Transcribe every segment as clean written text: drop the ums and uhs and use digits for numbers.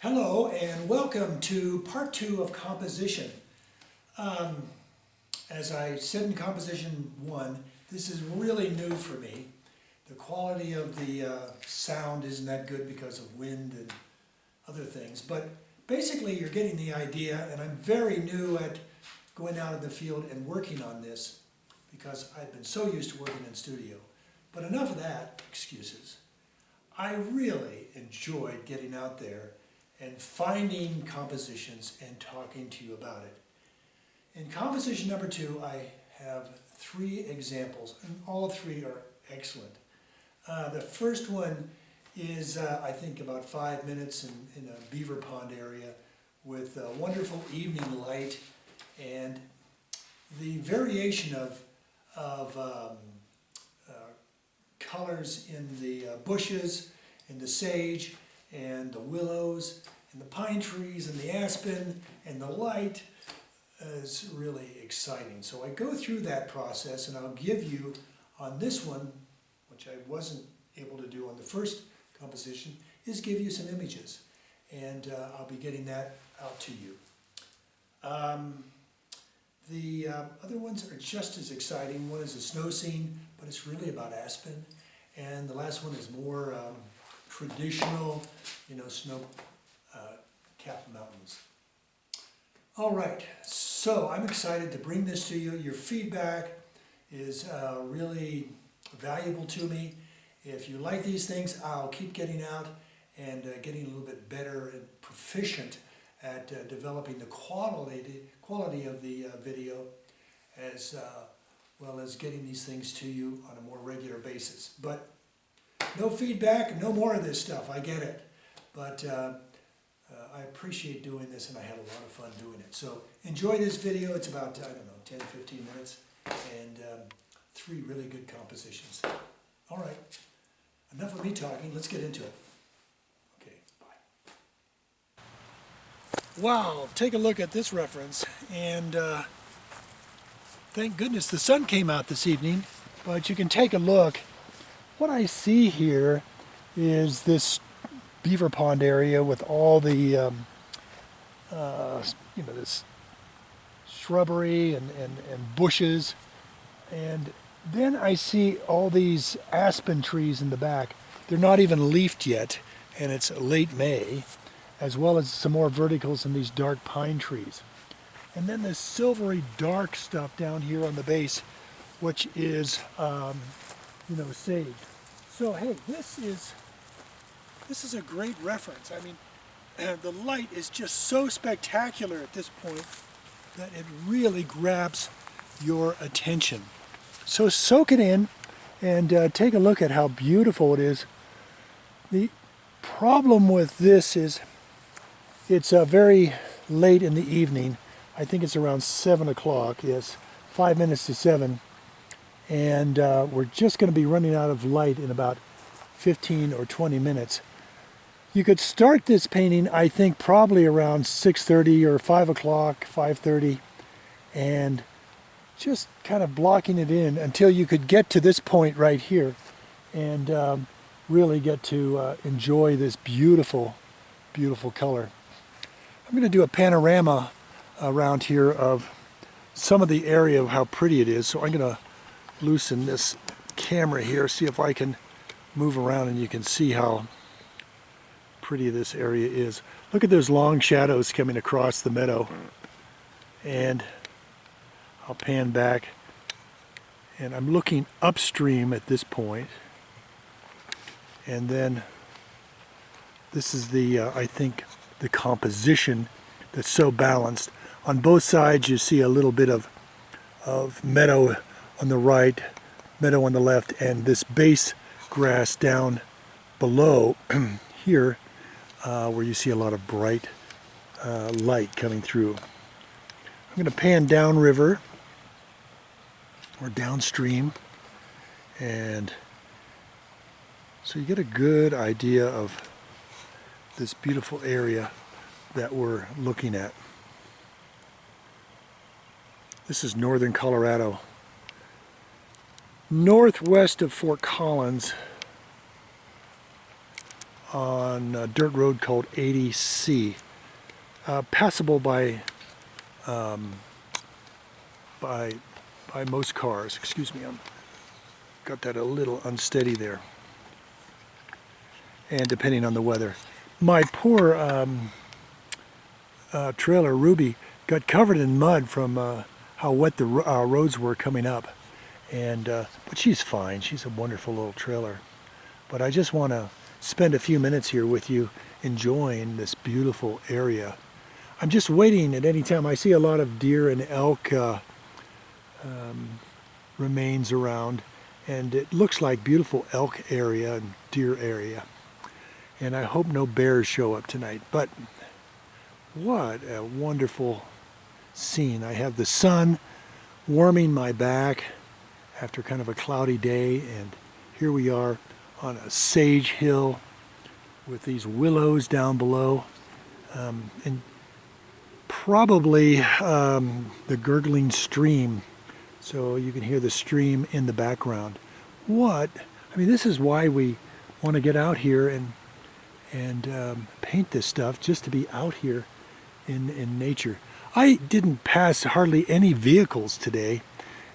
Hello and welcome to part 2 of composition. As I said in composition 1, this is really new for me. The quality of the sound isn't that good because of wind and other things, but basically you're getting the idea, and I'm very new at going out in the field and working on this because I've been so used to working in studio. But enough of that, excuses. I really enjoyed getting out there and finding compositions and talking to you about it. In composition number 2, I have 3 examples, and all 3 are excellent. The first one is, I think, about 5 minutes in a beaver pond area with a wonderful evening light, and the variation of colors in the bushes, in the sage, and the willows, and the pine trees, and the aspen, and the light is really exciting. So I go through that process, and I'll give you, on this one, which I wasn't able to do on the first composition, is give you some images. And I'll be getting that out to you. The other ones are just as exciting. One is a snow scene, but it's really about aspen. And the last one is more traditional, snow-capped mountains. All right, so I'm excited to bring this to you. Your feedback is really valuable to me. If you like these things, I'll keep getting out and getting a little bit better and proficient at developing the quality of the video, as well as getting these things to you on a more regular basis. But no feedback, no more of this stuff, I get it. But I appreciate doing this, and I had a lot of fun doing it. So enjoy this video. It's about, 10, 15 minutes, and 3 really good compositions. All right, enough of me talking. Let's get into it. Okay, bye. Wow, take a look at this reference, and thank goodness the sun came out this evening, but you can take a look. What I see here is this beaver pond area with all the, this shrubbery and bushes. And then I see all these aspen trees in the back. They're not even leafed yet, and it's late May, as well as some more verticals in these dark pine trees. And then this silvery dark stuff down here on the base, which is, sage. So hey, this is a great reference. I mean, the light is just so spectacular at this point that it really grabs your attention. So soak it in and take a look at how beautiful it is. The problem with this is it's very late in the evening. I think it's around 7 o'clock, yes, 5 minutes to 7. And we're just going to be running out of light in about 15 or 20 minutes. You could start this painting, I think, probably around 6:30 or 5 o'clock, 5:30, and just kind of blocking it in until you could get to this point right here and really get to enjoy this beautiful, beautiful color. I'm going to do a panorama around here of some of the area of how pretty it is. So I'm going to loosen this camera here, see if I can move around and you can see how pretty this area is. Look at those long shadows coming across the meadow. And I'll pan back, and I'm looking upstream at this point. And then this is the, I think, the composition that's so balanced. On both sides you see a little bit of meadow on the right, meadow on the left, and this base grass down below here where you see a lot of bright light coming through. I'm going to pan downriver or downstream, and so you get a good idea of this beautiful area that we're looking at. This is northern Colorado. Northwest of Fort Collins on a dirt road called 80C, passable by most cars. Excuse me, I'm got that a little unsteady there, and depending on the weather. My poor trailer, Ruby, got covered in mud from how wet the roads were coming up, and but she's fine. She's a wonderful little trailer. But I just want to spend a few minutes here with you enjoying this beautiful area. I'm just waiting at any time. I see a lot of deer and elk remains around, and it looks like beautiful elk area and deer area. And I hope no bears show up tonight. But what a wonderful scene. I have the sun warming my back after kind of a cloudy day, and here we are on a sage hill with these willows down below, and probably the gurgling stream, so you can hear the stream in the background. I mean, this is why we want to get out here and paint this stuff, just to be out here in nature. I didn't pass hardly any vehicles today,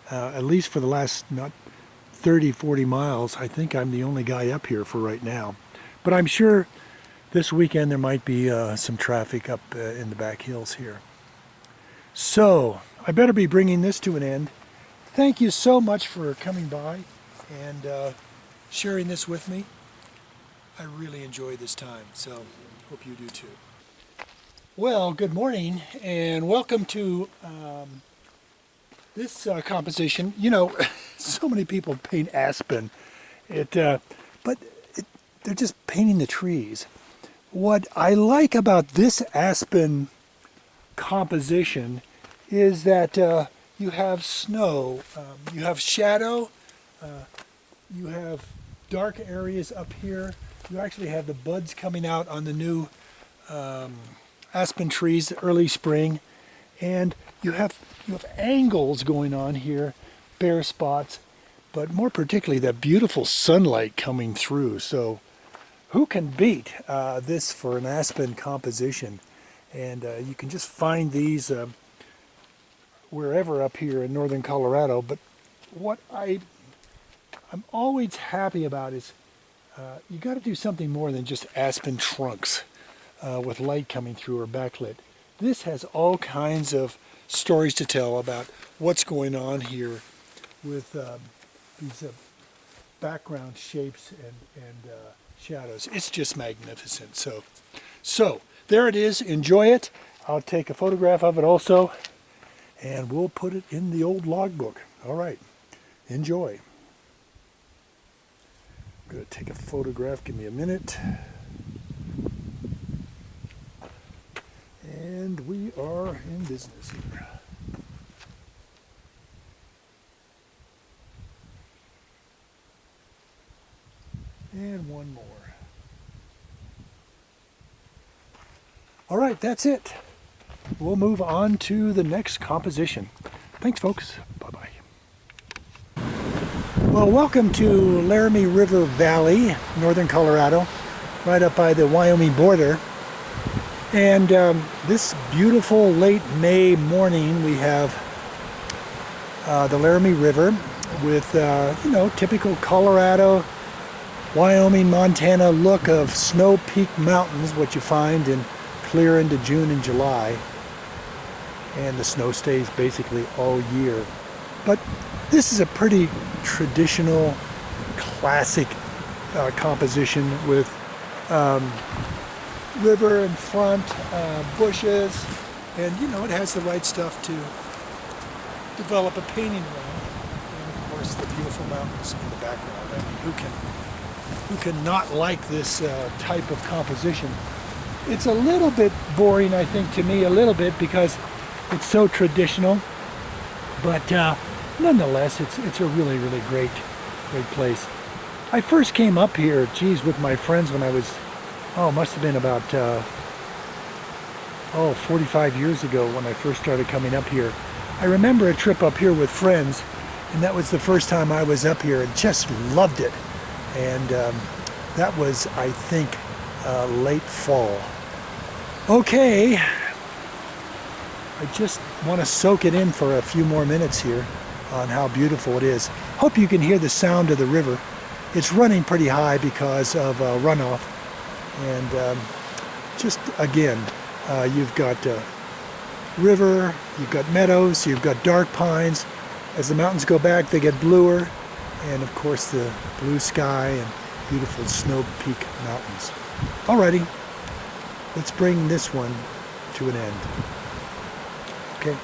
at least for the last 30-40 miles. I think I'm the only guy up here for right now, but I'm sure this weekend there might be some traffic up in the back hills here. So I better be bringing this to an end. Thank you so much for coming by and sharing this with me. I really enjoyed this time, so hope you do too. Well, good morning and welcome to this composition. You know, so many people paint aspen, but they're just painting the trees. What I like about this aspen composition is that you have snow, you have shadow, you have dark areas up here. You actually have the buds coming out on the new aspen trees, early spring, and you have angles going on here, bare spots, but more particularly that beautiful sunlight coming through. So who can beat this for an aspen composition? And you can just find these wherever up here in northern Colorado. But what I'm always happy about is you got to do something more than just aspen trunks with light coming through or backlit. This has all kinds of stories to tell about what's going on here with these background shapes and shadows. It's just magnificent. So there it is. Enjoy it. I'll take a photograph of it also, and we'll put it in the old logbook. All right. Enjoy. I'm going to take a photograph. Give me a minute. And we are in business here. And one more. All right, that's it. We'll move on to the next composition. Thanks, folks. Bye-bye. Well, welcome to Laramie River Valley, northern Colorado, right up by the Wyoming border. And this beautiful late May morning, we have the Laramie River with, typical Colorado, Wyoming, Montana look of snow-peaked mountains, what you find in clear into June and July. And the snow stays basically all year. But this is a pretty traditional, classic composition with river in front, bushes, and it has the right stuff to develop a painting around. And of course the beautiful mountains in the background. I mean, who can not like this type of composition? It's a little bit boring, I think, to me, a little bit, because it's so traditional, but nonetheless it's a really, really great place. I first came up here, with my friends when I was, must have been about 45 years ago when I first started coming up here. I remember a trip up here with friends, and that was the first time I was up here, and just loved it. And that was, I think, late fall. Okay, I just want to soak it in for a few more minutes here on how beautiful it is. Hope you can hear the sound of the river. It's running pretty high because of runoff. And just again, you've got river, you've got meadows, you've got dark pines. As the mountains go back, they get bluer. And of course the blue sky and beautiful Snow Peak Mountains. Alrighty, let's bring this one to an end. Okay.